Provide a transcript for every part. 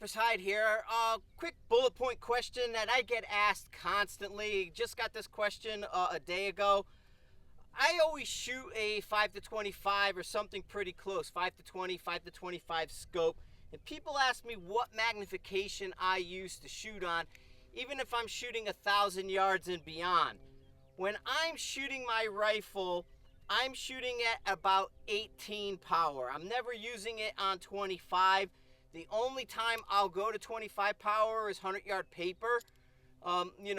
Sniper's Hide here. Quick bullet point question that I get asked constantly. Just got this question a day ago. I always shoot a 5 to 25 or something pretty close, 5 to 20, 5 to 25 scope. And people ask me what magnification I use to shoot on, even if I'm shooting 1,000 yards and beyond. When I'm shooting my rifle, I'm shooting at about 18 power. I'm never using it on 25. The only time I'll go to 25 power is 100-yard paper.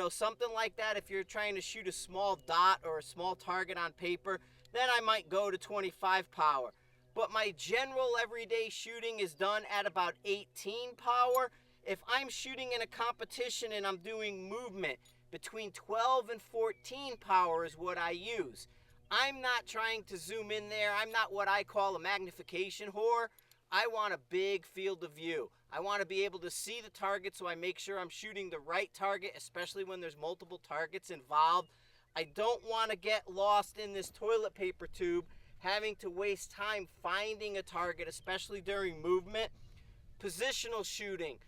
Something like that. If you're trying to shoot a small dot or a small target on paper, then I might go to 25 power. But my general everyday shooting is done at about 18 power. If I'm shooting in a competition and I'm doing movement, between 12 and 14 power is what I use. I'm not trying to zoom in there. I'm not what I call a magnification whore. I want a big field of view. I want to be able to see the target, so I make sure I'm shooting the right target, especially when there's multiple targets involved. I don't want to get lost in this toilet paper tube, having to waste time finding a target, especially during movement. Positional shooting.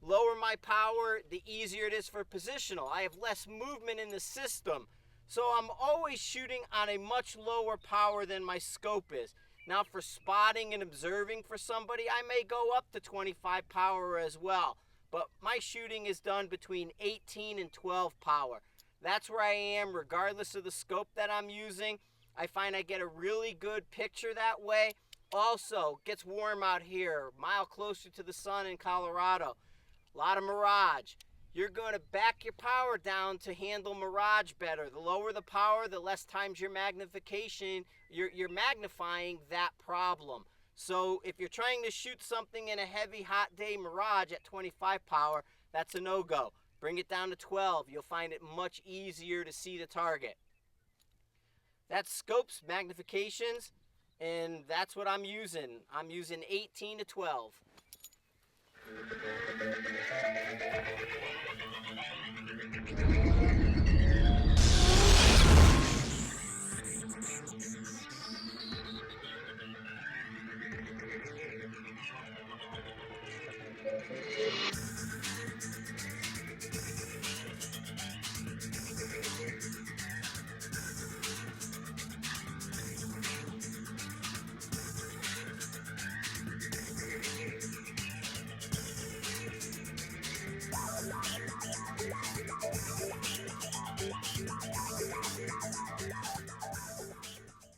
Lower my power, the easier it is for positional. I have less movement in the system, so I'm always shooting on a much lower power than my scope is. Now for spotting and observing for somebody, I may go up to 25 power as well. But my shooting is done between 18 and 12 power. That's where I am regardless of the scope that I'm using. I find I get a really good picture that way. Also, it gets warm out here, a mile closer to the sun in Colorado. A lot of mirage. You're going to back your power down to handle mirage better. The lower the power, the less times your magnification, you're magnifying that problem. So if you're trying to shoot something in a heavy, hot day mirage at 25 power, that's a no-go. Bring it down to 12. You'll find it much easier to see the target. That's scopes, magnifications, and that's what I'm using. I'm using 18 to 12.